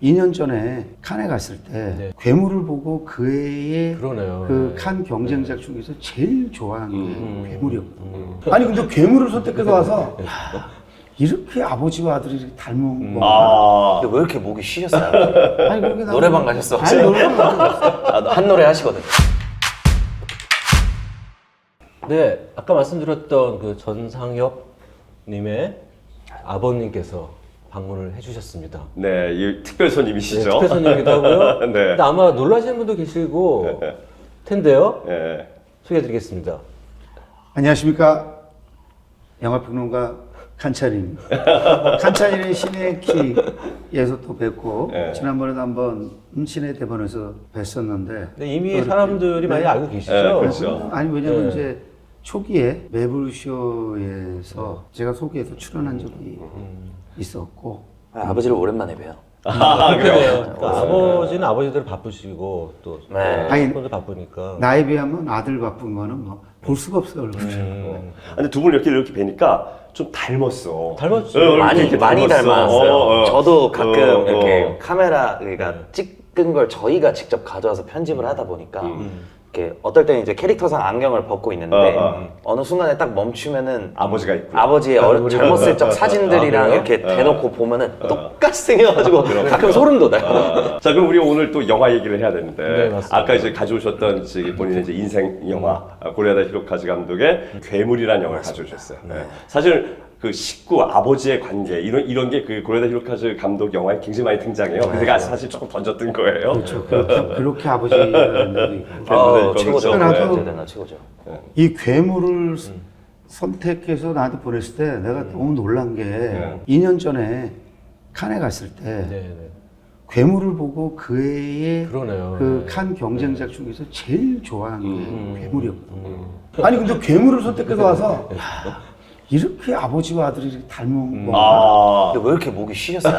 2년 전에 칸에 갔을 때 네. 괴물을 보고 그 해에 그러네요. 그 칸 경쟁작 중에서 제일 좋아하는 게 괴물이었거든요. 아니 근데 괴물을 선택해서 와서 야, 이렇게 아버지와 아들이 이렇게 닮은 건가? 근데 왜 이렇게 목이 쉬셨어요? 아니 그렇게 나는- 노래방 가셨어? 아니 노래방 가셨어. 한 노래 하시거든. 네, 아까 말씀드렸던 그 전상혁 님의 아버님께서 방문을 해주셨습니다. 네, 이 특별 손님이시죠? 네, 특별 손님이기도 하고요. 네. 근데 아마 놀라시는 분도 계시고 텐데요. 네. 소개해드리겠습니다. 안녕하십니까 영화평론가 칸찬입니다. 칸찬이는 신의 키에서 또 뵙고 네. 지난번에도 한번 신의 대본에서 뵀었는데 근데 이미 사람들이 많이 알고 계시죠? 네, 그렇죠. 아니 왜냐면 네. 이제 초기에 매불쇼에서 제가 소개해서 출연한 적이 있었고 아버지를 오랜만에 봬요. 그래요. 그러니까 아버지는 아버지대로 바쁘시고 또 네. 손도 바쁘니까. 나에 비하면 아들 바쁜 거는 뭐 볼 수가 없어요 얼굴을. 근데 두 분 이렇게 뵈니까 좀 닮았어. 닮았죠. 얼굴이 많이 이렇게 많이 닮았어. 닮았어요. 저도 가끔 이렇게 어. 카메라 그러니까 찍은 걸 저희가 직접 가져와서 편집을 하다 보니까 이렇게 어떨 때는 이제 캐릭터상 안경을 벗고 있는데 어느 순간에 딱 멈추면은 아버지가 있고. 아버지의 젊었을 적 사진들이랑 그래요? 이렇게 대놓고 보면은 똑같이 생겨가지고 가끔 소름 돋아요. 자, 그럼 우리 오늘 또 영화 얘기를 해야 되는데 네, 맞습니다. 아까 이제 가져오셨던 본인의 이제 인생 영화 고레다 히로카즈 감독의 괴물이라는 영화를 가져오셨어요. 네. 사실 그 식구 아버지의 관계 이런 게 그 고레다 히로카즈 감독 영화에 굉장히 많이 등장해요. 근데 제가 사실 조금 던졌던 거예요. 그렇죠. 그렇게 아버지라는 적이 있고. 최고죠. 나도- 언제나 최고죠. 이 괴물을 선택해서 나한테 보냈을 때 내가 너무 놀란 게 2년 전에 칸에 갔을 때 네, 네. 괴물을 보고 그 해에 그러네요. 그 칸 경쟁작 중에서 제일 좋아하는 게 괴물이었거든요. 아니 근데 괴물을 선택해서 와서 야, 이렇게 아버지와 아들이 이렇게 닮은 건가? 근데 왜 이렇게 목이 쉬셨어요?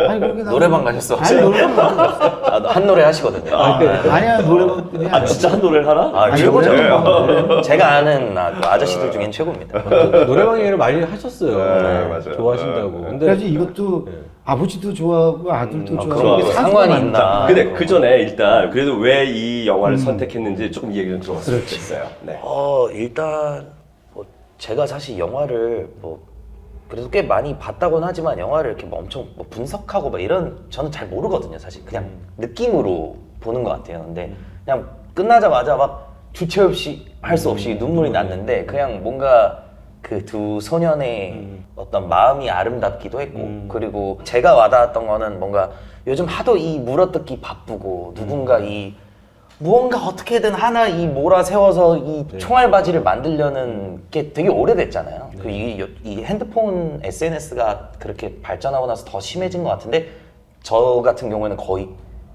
아니 그렇게 나는- 노래방 가셨어? 아니 노래방 가셨어. 한 노래 하시거든요. 아니야 노래방 뿐이 아니야. 진짜 한 노래를 하나? 아, 최고죠. 노래방. 제가 아는 아저씨들 중엔 최고입니다. 노래방 얘기를 많이 하셨어요. 네, 맞아요. 좋아하신다고. 네. 근데 그래서 이것도 아버지도 좋아하고 아들도 좋아하고 그럼 이게 상관이 사주가 있나? 많다. 근데 그 전에 일단 그래도 왜 이 영화를 선택했는지 조금 얘기 좀 들어봤으면 좋겠어요. 네. 일단 뭐 제가 사실 영화를 뭐 그래도 꽤 많이 봤다고는 하지만 영화를 이렇게 뭐 엄청 뭐 분석하고 막 이런 저는 잘 모르거든요. 사실 그냥 느낌으로 보는 것 같아요. 근데 그냥 끝나자마자 막 주체 없이 할 수 없이 눈물이 났는데 그냥 뭔가 그 두 소년의 어떤 마음이 아름답기도 했고 그리고 제가 와닿았던 거는 뭔가 요즘 하도 이 물어뜯기 바쁘고 누군가 이 무언가 어떻게든 하나 이 몰아세워서 이 총알바지를 만들려는 게 되게 오래됐잖아요. 이 핸드폰 SNS가 그렇게 발전하고 나서 더 심해진 것 같은데 저 같은 경우에는 거의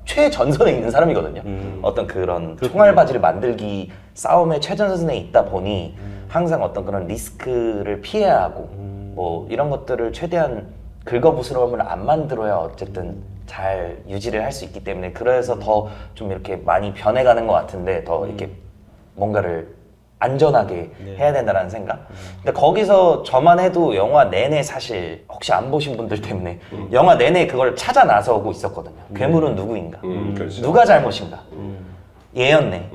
최전선에 있는 사람이거든요. 어떤 그런 총알바지를 만들기 싸움의 최전선에 있다 보니 항상 어떤 그런 리스크를 피해야 하고 뭐 이런 것들을 최대한 긁어부스럼을 안 만들어야 어쨌든 잘 유지를 할 수 있기 때문에 그래서 더 좀 이렇게 많이 변해가는 것 같은데 더 이렇게 뭔가를 안전하게 해야 된다는 생각. 근데 거기서 저만 해도 영화 내내 사실 혹시 안 보신 분들 때문에 영화 내내 그걸 찾아 나서고 있었거든요. 괴물은 누구인가? 그렇죠. 누가 잘못인가? 얘였네.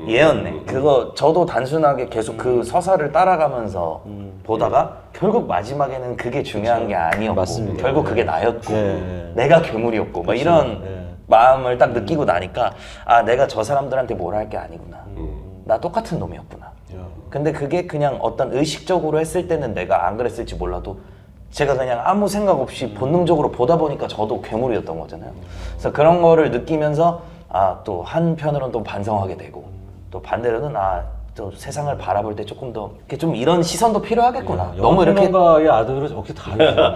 그거 저도 단순하게 계속 그 서사를 따라가면서 보다가 결국 마지막에는 그게 중요한 게 아니었고 맞습니다. 결국 그게 나였고 네. 내가 괴물이었고 막 이런 마음을 딱 느끼고 나니까 아 내가 저 사람들한테 뭘 할 게 아니구나. 나 똑같은 놈이었구나. 근데 그게 그냥 어떤 의식적으로 했을 때는 내가 안 그랬을지 몰라도 제가 그냥 아무 생각 없이 본능적으로 보다 보니까 저도 괴물이었던 거잖아요. 그래서 그런 거를 느끼면서 아, 또 한편으로는 또 반성하게 되고 또 반대로는 아, 또 세상을 바라볼 때 조금 더 이렇게 좀 이런 시선도 필요하겠구나. 너무 이렇게 영화평론가의 아들은 역시 다르죠.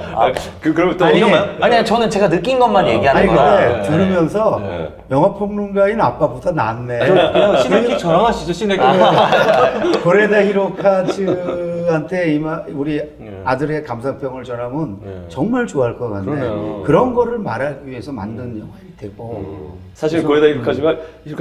그럼 또 아니 저는 제가 느낀 것만 얘기하는 아니 거야. 근데 들으면서 영화평론가인 아빠보다 낫네. 그냥 시네킥 저랑하시죠, 시네킥. 고레다 히로카즈한테 우리 아들의 감상평을 전하면 정말 좋아할 것 같네. 그러네요. 그런 거를 말하기 위해서 만든 영화일 테고. 사실 고레다 히로카즈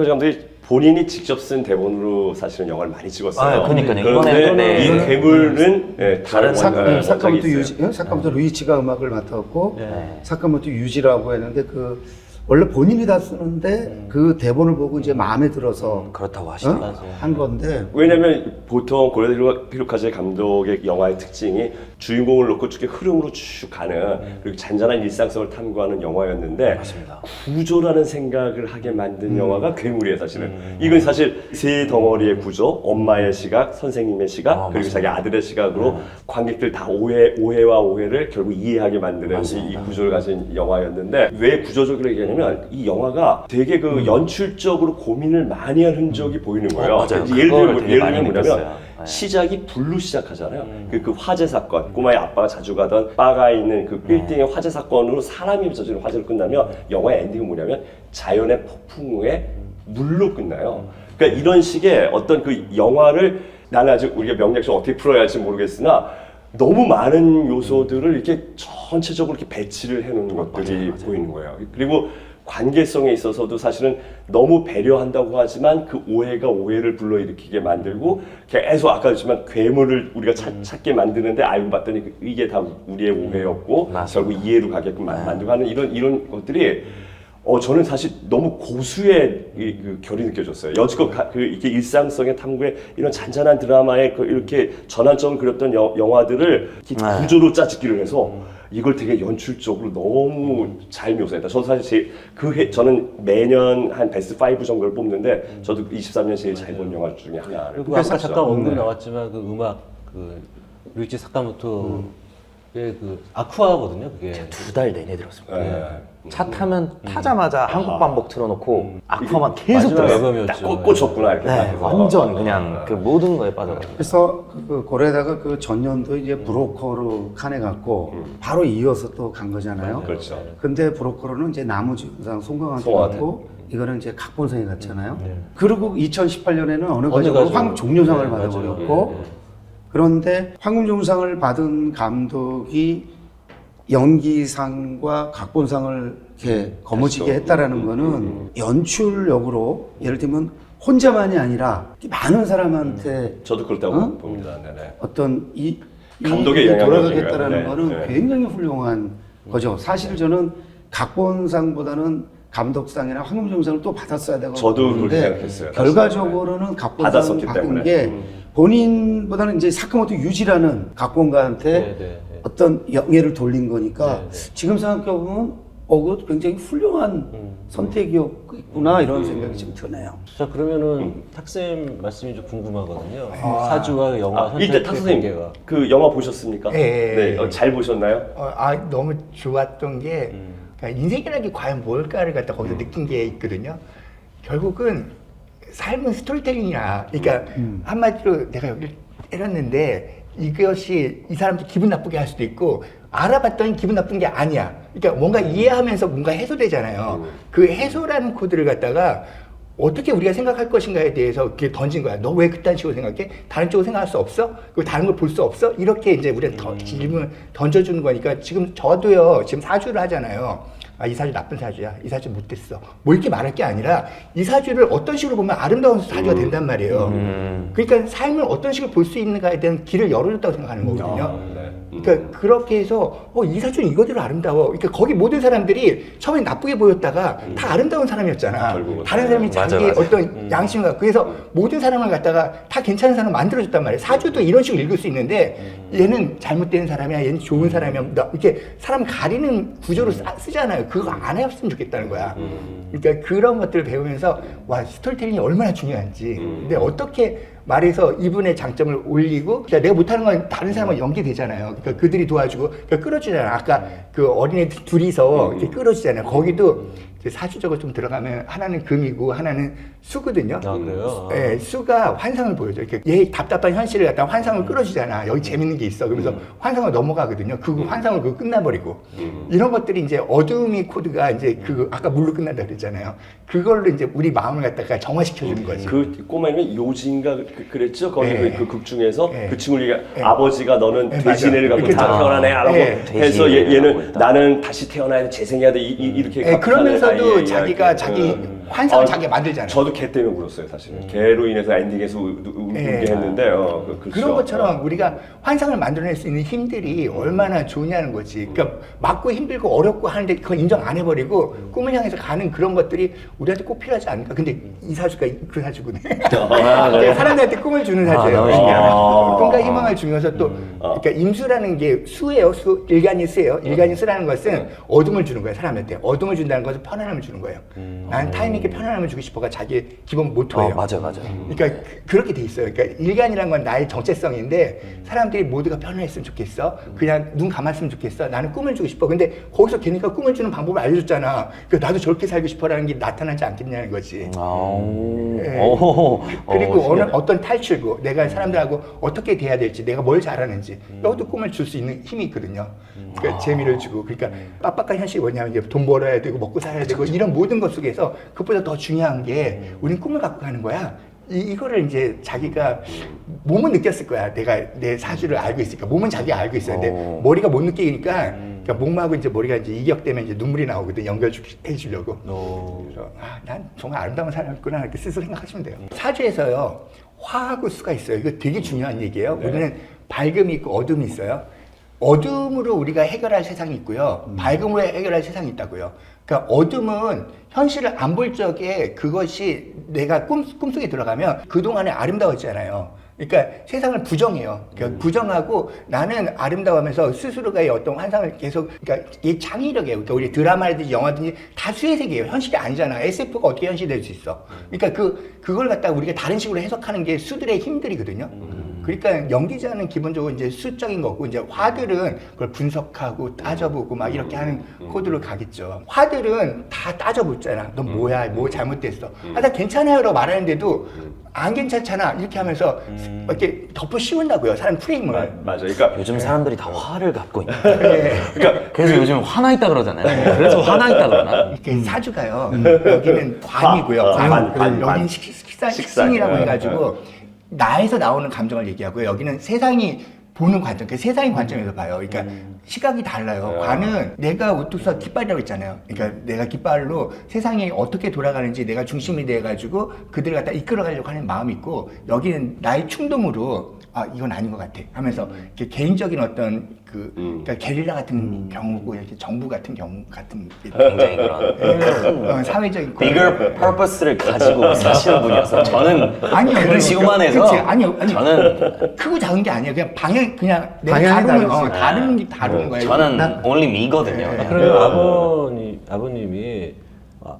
감독이 본인이 직접 쓴 대본으로 사실은 영화를 많이 찍었어요. 아, 그러니까요. 그런데 이번에 이 괴물은 다른 사카모토 루이치가 음악을 맡았고 사카모토 유지라고 했는데 그 원래 본인이 다 쓰는데 그 대본을 보고 이제 마음에 들어서 그렇다고 어? 하시더라고요. 한 건데 왜냐면 보통 고레다 히로카즈 감독의 영화의 특징이 주인공을 놓고 쭉 흐름으로 쭉 가는 그리고 잔잔한 일상성을 탐구하는 영화였는데 맞습니다. 구조라는 생각을 하게 만든 영화가 괴물이에요 사실은. 이건 사실 세 덩어리의 구조, 엄마의 시각, 선생님의 시각, 그리고 자기 아들의 시각으로 관객들 다 오해와 오해를 결국 이해하게 만드는 이 구조를 가진 영화였는데 왜 구조적으로 얘기하냐면 이 영화가 되게 그 연출적으로 고민을 많이 한 흔적이 보이는 거예요. 맞아요. 예를 그거를 들면 되게 많이 뭐냐면 느꼈어요. 네. 시작이 불로 시작하잖아요. 그 화재 사건, 꼬마의 아빠가 자주 가던 바가 있는 그 빌딩의 화재 사건으로 사람이 저지른 화재로 끝나면 영화의 엔딩은 뭐냐면 자연의 폭풍 후에 물로 끝나요. 그러니까 이런 식의 어떤 그 영화를 나는 아직 우리가 명략적으로 어떻게 풀어야 할지 모르겠으나 너무 많은 요소들을 이렇게 전체적으로 이렇게 배치를 해놓은 것들이 보이는 거예요. 그리고 관계성에 있어서도 사실은 너무 배려한다고 하지만 그 오해가 오해를 불러일으키게 만들고 계속 아까 했지만 괴물을 우리가 찾게 만드는데 알고 봤더니 이게 다 우리의 오해였고 결국 이해로 가게끔 만들고 하는 이런 것들이 저는 사실 너무 고수의 그 결이 느껴졌어요. 여지껏 이렇게 일상성의 탐구에 이런 잔잔한 드라마에 이렇게 전환점을 그렸던 영화들을 이렇게 구조로 짜집기를 해서 이걸 되게 연출적으로 너무 잘 묘사했다. 저도 사실 저는 매년 한 베스트 5 정도를 뽑는데 저도 23년 제일 잘 본 영화 중에 하나를 그리고 아까 뽑았어요. 잠깐 언급 나왔지만 그 음악 그 루이치 사카모토의 그 아쿠아거든요. 그게 2달 내내 들었습니다. 네. 차 타면 타자마자 한국 반복 틀어놓고 아쿠아만 계속 마지막 들어요. 앨범이었죠. 딱 꽂혔구나 이렇게. 네, 딱 해서. 완전 그냥 그 모든 거에 빠져가지고. 그래서 그 고레다가 그 전년도에 이제 브로커로 칸에 갔고 바로 이어서 또 간 거잖아요. 그렇죠. 근데 브로커로는 이제 나무주상 송강한테 송강한테. 갔고 이거는 이제 각본상에 갔잖아요. 그리고 2018년에는 어느 가지고 가지고. 황종려상을 네, 받아버렸고 그런데 황금종상을 받은 감독이 연기상과 각본상을 이렇게 거머쥐게 했다라는 거는 연출력으로 예를 들면 혼자만이 아니라 많은 사람한테 저도 그렇다고 어? 봅니다. 네네. 어떤 감독의 일이 영향력이에요. 돌아가겠다라는 네, 거는 네. 굉장히 훌륭한 거죠. 사실 저는 각본상보다는 감독상이나 황금종상을 또 받았어야 되고 저도 그렇게 생각했어요. 결과적으로는 각본상 받았었기 받은 때문에. 게 본인보다는 이제 사카모토 유지라는 각본가한테 네, 네. 어떤 영예를 돌린 거니까 지금 생각해보면 그것도 굉장히 훌륭한 선택이었구나 이런 생각이 좀 드네요. 자 그러면은 탁쌤 말씀이 좀 궁금하거든요. 사주와 영화 이때 선택의 탁 선생님 관계가. 그 영화 보셨습니까? 예. 네, 잘 보셨나요? 너무 좋았던 게 그러니까 인생이라는 게 과연 뭘까를 갖다 거기서 느낀 게 있거든요. 결국은 삶은 스토리텔링이야. 그러니까 한마디로 내가 여기를 때렸는데 이것이 이 사람도 기분 나쁘게 할 수도 있고 알아봤더니 기분 나쁜 게 아니야. 그러니까 뭔가 이해하면서 뭔가 해소되잖아요. 그 해소라는 코드를 갖다가 어떻게 우리가 생각할 것인가에 대해서 이렇게 던진 거야. 너 왜 그딴 식으로 생각해? 다른 쪽으로 생각할 수 없어? 그리고 다른 걸 볼 수 없어? 이렇게 이제 우리가 질문을 던져주는 거니까 지금 저도요, 지금 사주를 하잖아요. 이 사주 나쁜 사주야. 이 사주 못됐어. 뭐 이렇게 말할 게 아니라 이 사주를 어떤 식으로 보면 아름다운 사주가 된단 말이에요. 그러니까 삶을 어떤 식으로 볼 수 있는가에 대한 길을 열어줬다고 생각하는 거거든요. 그러니까 그렇게 해서 이 사주는 이거대로 아름다워. 그러니까 거기 모든 사람들이 처음에 나쁘게 보였다가 다 아름다운 사람이었잖아. 결국은. 다른 사람이 자기의 맞아. 어떤 양심을 갖고 그래서 모든 사람을 갖다가 다 괜찮은 사람 만들어줬단 말이에요. 사주도 이런 식으로 읽을 수 있는데 얘는 잘못된 사람이야, 얘는 좋은 사람이야. 이렇게 사람 가리는 구조로 쓰잖아요. 그거 안 해봤으면 좋겠다는 거야. 그러니까 그런 것들을 배우면서 와 스토리텔링이 얼마나 중요한지. 근데 어떻게 말해서 이분의 장점을 올리고 그러니까 내가 못하는 건 다른 사람은 연계되잖아요. 그러니까 그들이 도와주고 그러니까 끌어주잖아요. 아까 그 어린애 둘이서 이렇게 끌어주잖아요. 거기도 이제 사주적으로 좀 들어가면 하나는 금이고 하나는 수거든요. 아 그래요? 예, 수가 환상을 보여줘. 이렇게 얘 답답한 현실을 갖다가 환상을 끌어주잖아. 여기 재밌는 게 있어. 그러면서 환상을 넘어가거든요. 그 환상을 그거 끝나버리고 이런 것들이 이제 어둠의 코드가 이제 그 아까 물로 끝난다 그랬잖아요. 그걸로 이제 우리 마음을 갖다가 정화시켜 주는 거지. 그 꼬마님이 요진가 그랬죠? 거기 네. 그 극 중에서 네. 그 친구가 네. 너는 너는 네, 돼지네를 갖고 맞아. 다 그렇죠. 태어나네라고 네. 해서 돼지네를 얘는 갖고 있다. 나는 다시 태어나야 돼 재생해야 돼 이렇게 예, 그러면서도 각하는 아이의 자기가 이야기. 자기 환상을 자기가 만들잖아요. 저도 개 때문에 울었어요, 사실은. 개로 인해서 엔딩에서 울게 했는데, 그렇죠. 그런 것처럼 우리가 환상을 만들어낼 수 있는 힘들이 얼마나 좋냐는 거지. 그러니까 맞고 힘들고 어렵고 하는데 그걸 인정 안 해버리고 꿈을 향해서 가는 그런 것들이 우리한테 꼭 필요하지 않을까. 근데 이 사주가 그 사주구나. 사람들한테 꿈을 주는 사주예요. 너무 신기하네. 꿈과 희망을 주면서 또 그러니까 임수라는 게 수예요. 일간이 수예요. 일간이 수라는 것은 어둠을 주는 거예요. 사람한테. 어둠을 준다는 것은 편안함을 주는 거예요. 나는 타인에게 편안함을 주고 싶어가 자기의 기본 모토예요. 맞아요. 그러니까 그렇게 돼 있어요. 그러니까 일간이란 건 나의 정체성인데 사람들이 모두가 편안했으면 좋겠어. 그냥 눈 감았으면 좋겠어. 나는 꿈을 주고 싶어. 근데 거기서 걔네가 꿈을 주는 방법을 알려줬잖아. 그러니까 나도 저렇게 살고 싶어라는 게 나타나지 않겠냐는 거지. 예. 그리고 어떤 탈출구, 내가 사람들하고 어떻게 돼야 될지, 내가 뭘 잘하는지, 너도 꿈을 줄 수 있는 힘이 있거든요. 그러니까 재미를 주고, 그러니까 빡빡한 현실이 뭐냐면 이제 돈 벌어야 되고 먹고 살아야 되고 이런 모든 것 속에서 그것보다 더 중요한 게 우린 꿈을 갖고 가는 거야. 이거를 이제 자기가 몸은 느꼈을 거야. 내가 내 사주를 알고 있으니까 몸은 자기가 알고 있어요. 근데 머리가 못 느끼니까 그러니까 몸하고 이제 머리가 이제 이격되면 이제 눈물이 나오거든. 연결해 주려고. 그래서 난 정말 아름다운 사람이구나 이렇게 스스로 생각하시면 돼요. 사주에서요 화하고 수가 있어요. 이거 되게 중요한 얘기예요. 우리는 밝음이 있고 어둠이 있어요. 어둠으로 우리가 해결할 세상이 있고요. 밝음으로 해결할 세상이 있다고요. 그러니까 어둠은 현실을 안 볼 적에 그것이 내가 꿈속에 들어가면 그동안에 아름다웠잖아요. 그러니까 세상을 부정해요. 그러니까 부정하고 나는 아름다워하면서 스스로가의 어떤 환상을 계속, 그러니까 이게 창의력이에요. 그러니까 우리 드라마든지 영화든지 다 수의 세계예요. 현실이 아니잖아. SF가 어떻게 현실이 될 수 있어? 그러니까 그걸 갖다가 우리가 다른 식으로 해석하는 게 수들의 힘들이거든요. 그러니까 연기자는 기본적으로 이제 수적인 거고, 이제 화들은 그걸 분석하고 따져보고 막 이렇게 하는 코드로 가겠죠. 화들은 다 따져보잖아. 너 뭐야? 뭐 잘못됐어? 나 괜찮아요라고 말하는데도 안 괜찮잖아. 이렇게 하면서 이렇게 덮어 씌운다고요. 사람 프레임을. 맞아. 그러니까 요즘 사람들이 다 화를 갖고 있는. 그러니까 그래서 요즘 화나 있다 그러잖아요. 그래서 화나 있다 그러나? 이렇게 사주가요. 여기는 관이고요. 관. 여기는 식상이라고 네, 해가지고 나에서 나오는 감정을 얘기하고요. 여기는 세상이 보는 관점, 그 세상의 관점에서 봐요. 그러니까 시각이 달라요. 관은 내가 우뚝서 깃발이라고 했잖아요. 그러니까 내가 깃발로 세상이 어떻게 돌아가는지 내가 중심이 돼가지고 그들을 갖다 이끌어가려고 하는 마음이 있고, 여기는 나의 충동으로 이건 아닌 것 같아 하면서 이렇게 개인적인 어떤 그러니까 게릴라 같은 경우고 이렇게 정부 같은 경우 같은 굉장히 그런 사회적인 bigger purpose를 가지고 사시는 분이어서 저는 그 시구만해서 저는 크고 작은 게 아니에요. 그냥 방향 그냥 내가 방향이 다루는 다루는 거예요. 저는 only me거든요. 그러면 아버님이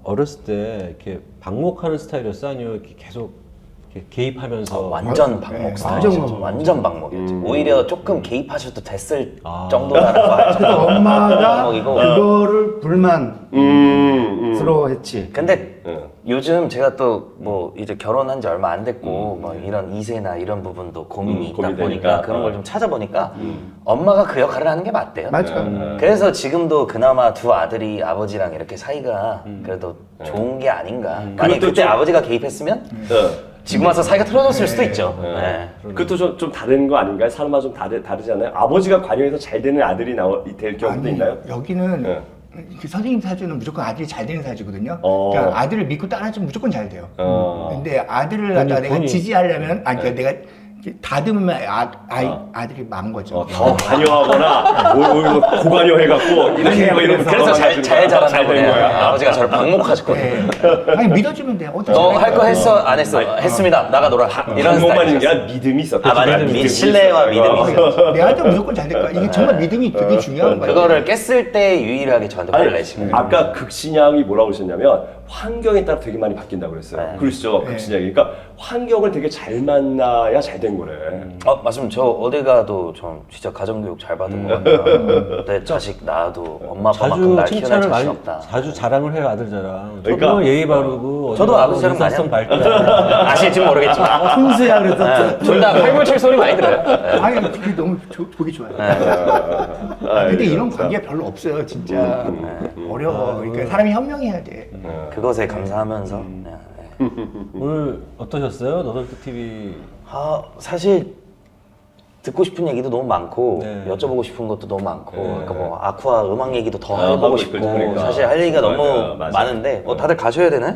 어렸을 때 이렇게 방목하는 스타일이었어? 아니면 이렇게 계속 이렇게 개입하면서 완전 방목 스타일. 완전 완전 방목이었죠. 오히려 조금 개입하셔도 됐을 정도라고 하죠. 엄마가 방목이고. 그거를 불만스러워했지. 근데 요즘 제가 또 뭐 이제 결혼한 지 얼마 안 됐고 뭐 이런 이세나 이런 부분도 고민이 있다 고민되니까. 보니까 그런 걸 좀 찾아보니까 엄마가 그 역할을 하는 게 맞대요. 맞아. 그래서 지금도 그나마 두 아들이 아버지랑 이렇게 사이가 그래도 좋은 게 아닌가. 만약 그때 아버지가 개입했으면 지금 와서 사이가 틀어졌을 수도 있죠. 네. 그것도 좀 다른 거 아닌가요? 사람마다 좀 다르잖아요. 아버지가 관여해서 잘 되는 아들이 될 경우도 있나요? 여기는 그 선생님 사주는 무조건 아들이 잘 되는 사주거든요. 어. 그러니까 아들을 믿고 따라주면 무조건 잘 돼요. 근데 아들을 갖다가 내가 지지하려면, 그러니까 내가 다듬으면 아들이 망한 거죠. 더 관여하거나 오히려 고관여 해갖고 이렇게 하고 이러면 그래서 잘 자라나 잘된 보네요. 거야. 아버지가 저를 방목하셨거든요. 아니 믿어주면 돼. 어떻게 너 할 거 했어? 안 했어? 했습니다. 나가 놀아. 이런 방법만 있는 게 스타일이었어요. 아니라 믿음이 있었다. 맞아요. 신뢰와 믿음이 있었죠. 내 아들 무조건 잘 될 거야. 이게 정말 믿음이 되게 중요한 거예요. 그거를 깼을 때 유일하게 저한테 화를 내시고. 아까 극신양이 뭐라고 하셨냐면 환경에 따라 되게 많이 바뀐다고 그랬어요. 그러시죠? 극신양이. 그러니까 환경을 되게 잘 만나야 잘 된 거래. 맞습니다. 저 어디 가도 전 진짜 가정교육 잘 받은 것 같아요. 내 자식 낳아도 엄마 아빠만큼 날 키워낼 칭찬을 자신 많이 없다. 자주 자랑을 해요, 아들 자랑. 그러니까. 저도 예의 바르고 저도 아버지 자랑 많이 인사성 합니다. 밝고 아실지 모르겠지만 훈수야 그래서 둘 다 팔불칠 소리 많이 들어요. 아니 그게 너무 보기 좋아요. 근데 이런 관계가 별로 없어요, 진짜. 어려워. 그러니까 사람이 현명해야 돼. 그것에 감사하면서. 오늘 어떠셨어요? 너덜트 TV. 사실 듣고 싶은 얘기도 너무 많고 네. 여쭤보고 싶은 것도 너무 많고 네. 그러니까 뭐 아쿠아 음악 얘기도 더 하고 해보고 싶고, 싶고 그러니까. 사실 할 얘기가 맞아요. 너무 맞아요. 많은데 다들 가셔야 되나요?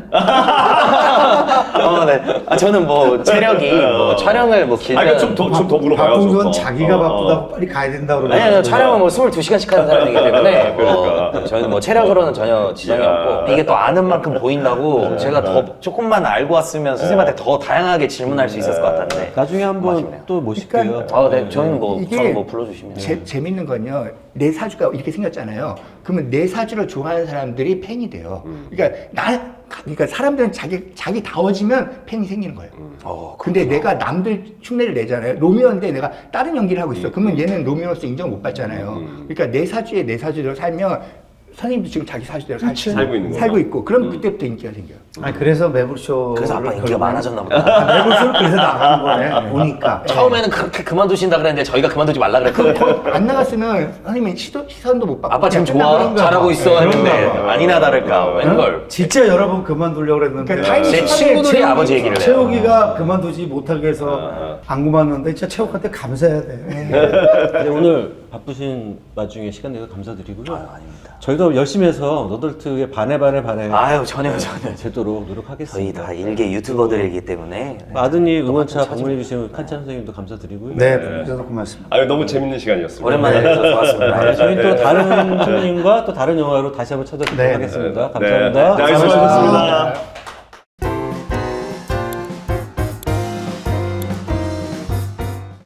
네. 저는 뭐 체력이 뭐 촬영을 뭐 길면 아니 좀더 물어봐요. 박봉준 좀. 자기가 어, 바쁘다고 빨리 가야 된다고 그러고. 아니요, 촬영은 뭐 22시간씩 하는 사람이기 때문에 그러니까. 저희는 뭐 체력으로는 전혀 지장이 야. 없고 이게 또 아는 만큼 보인다고 제가 더 조금만 알고 왔으면 선생님한테 더 다양하게 질문할 수 있었을 것 같았는데 나중에 한번 아쉽네요. 또 모실게요. 네, 저희는 뭐 이게 저는 뭐 불러주시면 재밌는 건요. 내 사주가 이렇게 생겼잖아요. 그러면 내 사주를 좋아하는 사람들이 팬이 돼요. 그러니까 사람들은 자기 다워지면 팬이 생기는 거예요. 근데 내가 남들 흉내를 내잖아요. 로미오인데 내가 다른 연기를 하고 있어. 그러면 얘는 로미오로서 인정 못 받잖아요. 그러니까 내 사주대로 살면 선생님도 지금 자기 사주대로 살고 있는 살고 거죠. 있고 그럼 그때부터 인기가 생겨요. 아니 그래서 매불쇼. 그래서 아빠 인기가 많아졌나 보다. 매불쇼를 그래서 나가는 거네. 보니까. 처음에는 그렇게 그만두신다 그랬는데 저희가 그만두지 말라 그랬거든요. 안 나갔으면 선생님이 시선도 못 받고 아빠 지금 그냥 좋아? 끝나버린 잘하고 거야. 있어 했는데 아니나 다를까 웬걸. 진짜 여러 번 그만두려고 그랬는데 그러니까 타이밍 제 친구들이 아버지 얘기를 해요. 채욱이가 그만두지 못하게 해서 안 그만뒀는데 진짜 채욱한테 감사해야 돼. 네, 오늘 바쁘신 와중에 시간 내서 감사드리고요. 아닙니다. 저희도 열심히 해서 너덜트의 반에 아유 전혀 되도록 노력하겠습니다. 저희 다 일개 유튜버들이기 때문에 아드님 응원차 방문해 주신 칸찬 선생님도 감사드리고요. 네, 불러주셔서 고맙습니다. 아유 너무 재밌는 시간이었습니다. 오랜만에 뵈서 좋았습니다. 네, 저희 또 다른 선생님과 또 다른 영화로 다시 한번 찾아뵙도록 네. 하겠습니다. 네. 감사합니다. 네, 수고하셨습니다.